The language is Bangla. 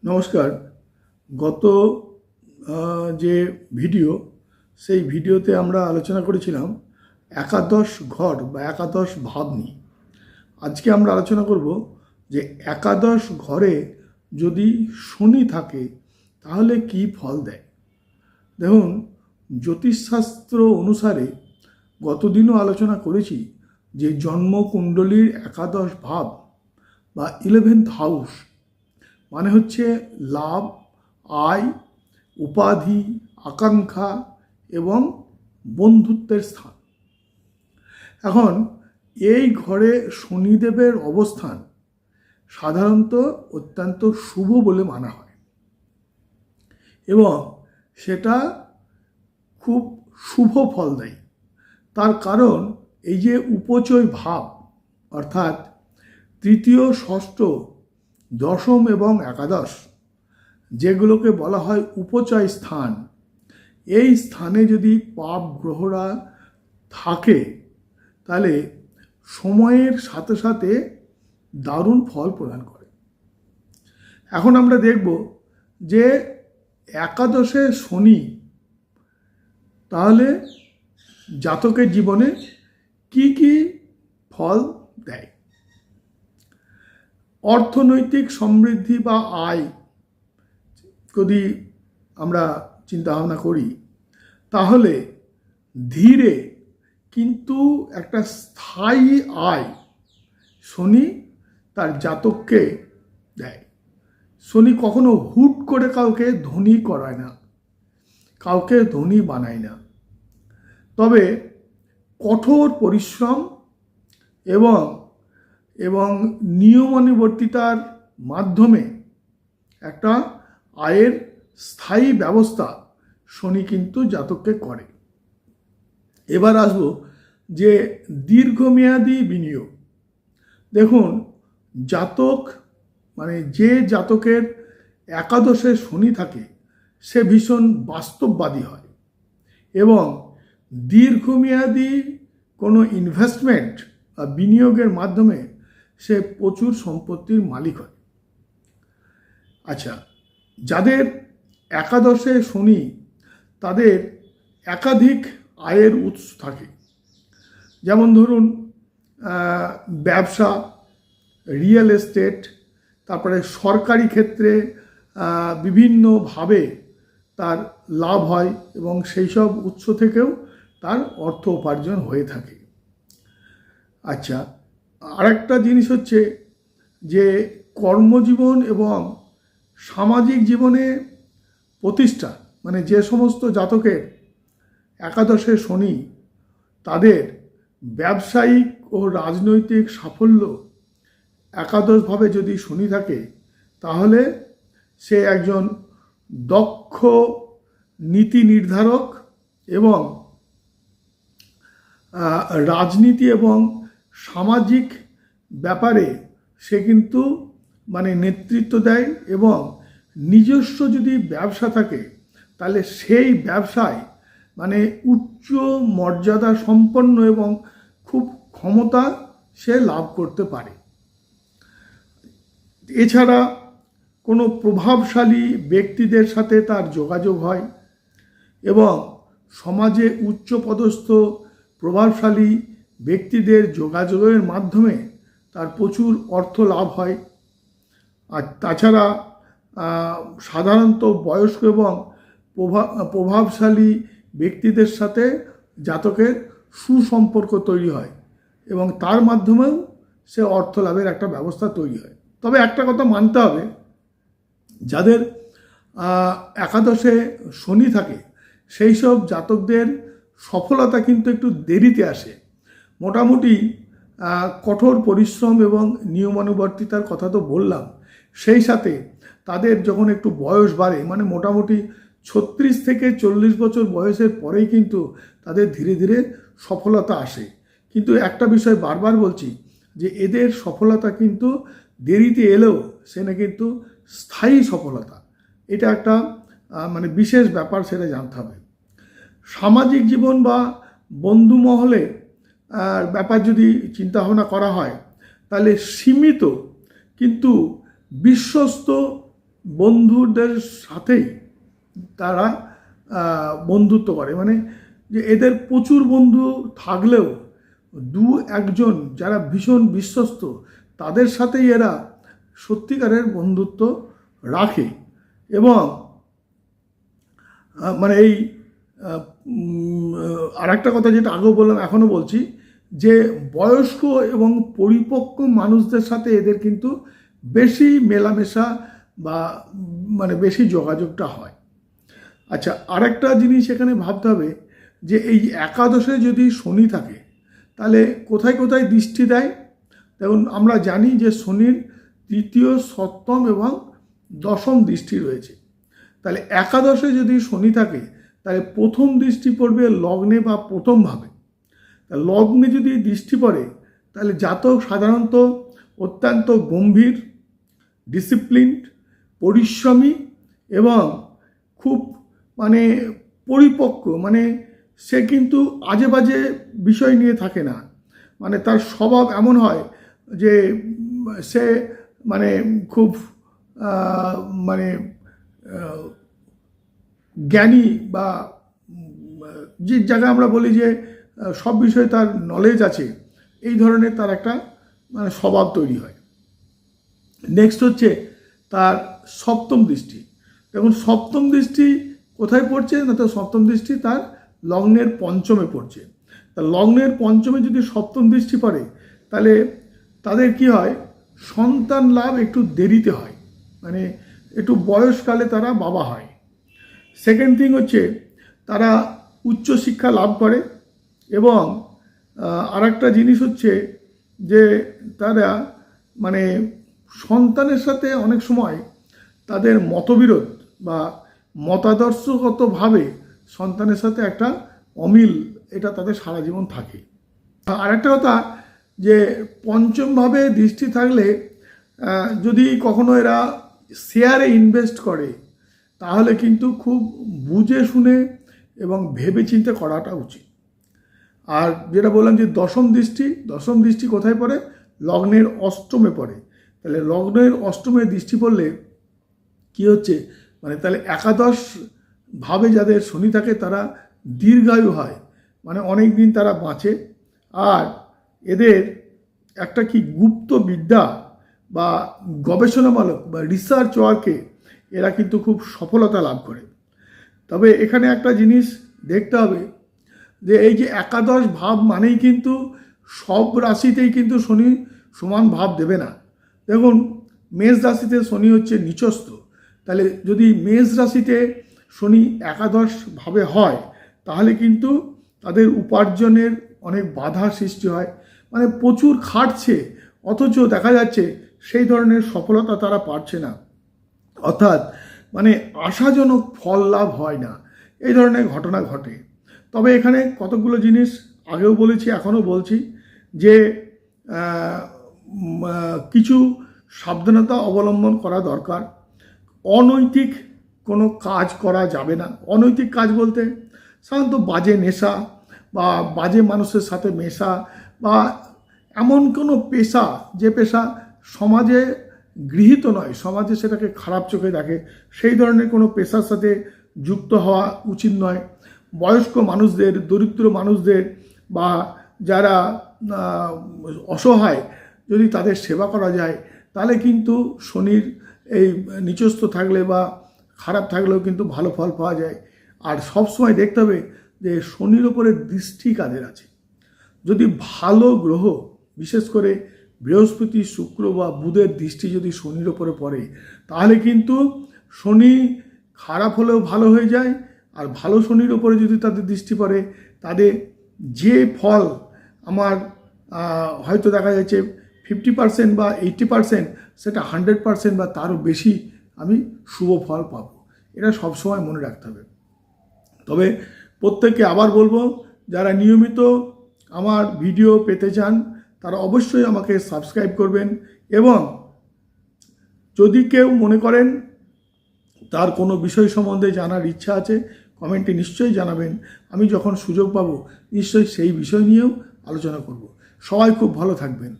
নমস্কার। গত যে ভিডিও সেই ভিডিওতে আমরা আলোচনা করেছিলাম একাদশ ঘর বা একাদশ ভাব নিয়ে। আজকে আমরা আলোচনা করব যে একাদশ ঘরে যদি শনি থাকে তাহলে কি ফল দেয়। দেখুন, জ্যোতিষশাস্ত্র অনুসারে গতদিনও আলোচনা করেছি যে জন্মকুণ্ডলীর একাদশ ভাব বা 11th হাউস মানে হচ্ছে লাভ, আয়, উপাধি, আকাঙ্ক্ষা এবং বন্ধুত্বের স্থান। এখন এই ঘরে শনিদেবের অবস্থান সাধারণত অত্যন্ত শুভ বলে মানা হয় এবং সেটা খুব শুভ ফল দেয়। তার কারণ এই যে উপচয় ভাব অর্থাৎ তৃতীয়, ষষ্ঠ, দশম এবং একাদশ, যেগুলোকে বলা হয় উপচয় স্থান, এই স্থানে যদি পাপ গ্রহরা থাকে তাহলে সময়ের সাথে সাথে দারুণ ফল প্রদান করে। এখন আমরা দেখব যে একাদশে শনি তাহলে জাতকের জীবনে কি কি ফল দেয়। অর্থনৈতিক সমৃদ্ধি বা আয় যদি আমরা চিন্তা ভাবনা করি তাহলে ধীরে কিন্তু একটা স্থায়ী আয় শনি তার জাতককে দেয়। শনি কখনো হুট করে কাউকে ধনী করায় না, কাউকে ধনী বানায় না, তবে কঠোর পরিশ্রম এবং এবং নিয়মানুবর্তিতার মাধ্যমে একটা আয়ের স্থায়ী ব্যবস্থা শনি কিন্তু জাতককে করে। এবার আসব যে দীর্ঘমেয়াদী বিনিয়োগ। দেখুন, জাতক মানে যে জাতকের একাদশে শনি থাকে সে ভীষণ বাস্তববাদী হয় এবং দীর্ঘমেয়াদী কোনো ইনভেস্টমেন্ট বা বিনিয়োগের মাধ্যমে সে প্রচুর সম্পত্তির মালিক হয়। আচ্ছা, যাদের একাদশে শনি তাদের একাধিক আয়ের উৎস থাকে, যেমন ধরুন ব্যবসা, রিয়েল এস্টেট, তারপরে সরকারি ক্ষেত্রে বিভিন্নভাবে তার লাভ হয় এবং সেই সব উৎস থেকেও তার অর্থ উপার্জন হয়ে থাকে। আচ্ছা, আরেকটা জিনিস হচ্ছে যে কর্মজীবন এবং সামাজিক জীবনে প্রতিষ্ঠা, মানে যে সমস্ত জাতকের একাদশে শনি তাদের ব্যবসায়িক ও রাজনৈতিক সাফল্য একাদশভাবে যদি শনি থাকে তাহলে সে একজন দক্ষ নীতি নির্ধারক এবং রাজনীতি এবং সামাজিক ব্যাপারে সে কিন্তু মানে নেতৃত্ব দেয় এবং নিজস্ব যদি ব্যবসা থাকে তাহলে সেই ব্যবসায় মানে উচ্চ মর্যাদা সম্পন্ন এবং খুব ক্ষমতা সে লাভ করতে পারে। এছাড়া কোনো প্রভাবশালী ব্যক্তিদের সাথে তার যোগাযোগ হয় এবং সমাজে উচ্চপদস্থ প্রভাবশালী ব্যক্তিদের যোগাযোগের মাধ্যমে তার প্রচুর অর্থ লাভ হয়। আর তাছাড়া সাধারণত বয়স্ক এবং প্রভাবশালী ব্যক্তিদের সাথে জাতকের সুসম্পর্ক তৈরি হয় এবং তার মাধ্যমেও সে অর্থ লাভের একটা ব্যবস্থা তৈরি হয়। তবে একটা কথা মানতে হবে, যাদের একাদশে শনি থাকে সেই সব জাতকদের সফলতা কিন্তু একটু দেরিতে আসে। মোটামুটি কঠোর পরিশ্রম এবং নিয়মানুবর্তিতার কথা তো বললাম, সেই সাথে তাদের যখন একটু বয়স বাড়ে মানে মোটামুটি 36 থেকে 40 বছর বয়সের পরেই কিন্তু তাদের ধীরে ধীরে সফলতা আসে। কিন্তু একটা বিষয় বারবার বলছি যে এদের সফলতা কিন্তু দেরিতে এলেও সেটা কিন্তু স্থায়ী সফলতা, এটা একটা মানে বিশেষ ব্যাপার, সেটা জানতে হবে। সামাজিক জীবন বা বন্ধু মহলে ব্যাপার যদি চিন্তা ভাবনা করা হয় তাহলে সীমিত কিন্তু বিশ্বস্ত বন্ধুদের সাথেই তারা বন্ধুত্ব করে, মানে যে এদের প্রচুর বন্ধু থাকলেও দু একজন যারা ভীষণ বিশ্বস্ত তাদের সাথেই এরা সত্যিকারের বন্ধুত্ব রাখে। এবং মানে এই আর একটা কথা যেটা আগেও বললাম এখনও বলছি, যে বয়স্ক এবং পরিপক্ক মানুষদের সাথে এদের কিন্তু বেশি মেলামেশা বা মানে বেশি যোগাযোগটা হয়। আচ্ছা, আরেকটা জিনিস এখানে ভাবতে হবে যে এই একাদশে যদি শনি থাকে তাহলে কোথায় কোথায় দৃষ্টি দেয়। দেখুন, আমরা জানি যে শনির তৃতীয়, সপ্তম এবং দশম দৃষ্টি রয়েছে। তাহলে একাদশে যদি শনি থাকে তাহলে প্রথম দৃষ্টি পড়বে লগ্নে বা প্রথম ভাবে। লগ্নে যদি দৃষ্টি পড়ে তাহলে জাতক সাধারণত অত্যন্ত গম্ভীর, ডিসিপ্লিনড, পরিশ্রমী এবং খুব মানে পরিপক্ক, মানে সে কিন্তু আজে বাজে বিষয় নিয়ে থাকে না। মানে তার স্বভাব এমন হয় যে সে মানে খুব মানে জ্ঞানী, বা যে জায়গায় আমরা বলি যে সব বিষয়ে তার নলেজ আছে, এই ধরনের তার একটা মানে স্বভাব তৈরি হয়। নেক্সট হচ্ছে তার সপ্তম দৃষ্টি। দেখুন, সপ্তম দৃষ্টি কোথায় পড়ছে না, তো সপ্তম দৃষ্টি তার লগ্নের পঞ্চমে পড়ছে। তা লগ্নের পঞ্চমে যদি সপ্তম দৃষ্টি পড়ে তাহলে তাদের কি হয়, সন্তান লাভ একটু দেরিতে হয়, মানে একটু বয়সকালে তারা বাবা হয়। সেকেন্ড থিং হচ্ছে তারা উচ্চশিক্ষা লাভ করে। এবং আর একটা জিনিস হচ্ছে যে তারা মানে সন্তানের সাথে অনেক সময় তাদের মতবিরোধ বা মতাদর্শগতভাবে সন্তানের সাথে একটা অমিল, এটা তাদের সারা জীবন থাকে। আর একটা কথা, যে পঞ্চমভাবে দৃষ্টি থাকলে যদি কখনো এরা শেয়ারে ইনভেস্ট করে তাহলে কিন্তু খুব বুঝে শুনে এবং ভেবে চিন্তে করাটা উচিত। আর যেটা বললাম যে দশম দৃষ্টি কোথায় পড়ে, লগ্নের অষ্টমে পড়ে। তাহলে লগ্নের অষ্টমে দৃষ্টি পড়লে কি হচ্ছে, মানে তাহলে একাদশ ভাবে যাদের শনি থাকে তারা দীর্ঘায়ু হয়, মানে অনেক দিন তারা বাঁচে। আর এদের একটা কি গুপ্ত বিদ্যা বা গবেষণামূলক বা রিসার্চ ওয়ার্কে এরা কিন্তু খুব সফলতা লাভ করে। তবে এখানে একটা জিনিস দেখতে হবে যে এই যে একাদশ ভাব মানেই কিন্তু সব রাশিতেই কিন্তু শনি সমান ভাব দেবে না। দেখুন, মেষ রাশিতে শনি হচ্ছে নিচস্থ, তাহলে যদি মেষ রাশিতে শনি একাদশ ভাবে হয় তাহলে কিন্তু তাদের উপার্জনের অনেক বাধা সৃষ্টি হয়, মানে প্রচুর খাটছে অথচ দেখা যাচ্ছে সেই ধরনের সফলতা তারা পাচ্ছে না, অর্থাৎ মানে আশাজনক ফল লাভ হয় না, এই ধরনের ঘটনা ঘটে। তবে এখানে কতগুলো জিনিস আগেও বলেছি, এখনও বলছি, যে কিছু সাবধানতা অবলম্বন করা দরকার। অনৈতিক কোনো কাজ করা যাবে না। অনৈতিক কাজ বলতে সাধারণত বাজে নেশা বা বাজে মানুষের সাথে মেশা, বা এমন কোনো পেশা যে পেশা সমাজে গৃহীত নয়, সমাজে সেটাকে খারাপ চোখে দেখে, সেই ধরনের কোনো পেশার সাথে যুক্ত হওয়া উচিত নয়। বয়স্ক মানুষদের, দরিদ্র মানুষদের বা যারা অসহায়, যদি তাদের সেবা করা যায় তাহলে কিন্তু শনির এই নিচস্থ থাকলে বা খারাপ থাকলেও কিন্তু ভালো ফল পাওয়া যায়। আর সবসময় দেখতে হবে যে শনির ওপরে দৃষ্টি কাদের আছে। যদি ভালো গ্রহ, বিশেষ করে বৃহস্পতি, শুক্র বা বুধের দৃষ্টি যদি শনির ওপরে পড়ে তাহলে কিন্তু শনি খারাপ হলেও ভালো হয়ে যায়। আর ভালো শনির ওপরে যদি তাদের দৃষ্টি পড়ে তাদের যে ফল আমার হয়তো দেখা যাচ্ছে 50% বা 80%, সেটা 100% বা তারও বেশি আমি শুভ ফল পাবো। এটা সবসময় মনে রাখতে হবে। তবে প্রত্যেককে আবার বলবো, যারা নিয়মিত আমার ভিডিও পেতে চান তারা অবশ্যই আমাকে সাবস্ক্রাইব করবেন। এবং যদি কেউ মনে করেন তার কোনো বিষয় সম্বন্ধে জানার ইচ্ছা আছে, কমেন্টে নিশ্চয়ই জানাবেন। আমি যখন সুযোগ পাবো নিশ্চয়ই সেই বিষয় নিয়েও আলোচনা করব। সবাই খুব ভালো থাকবেন।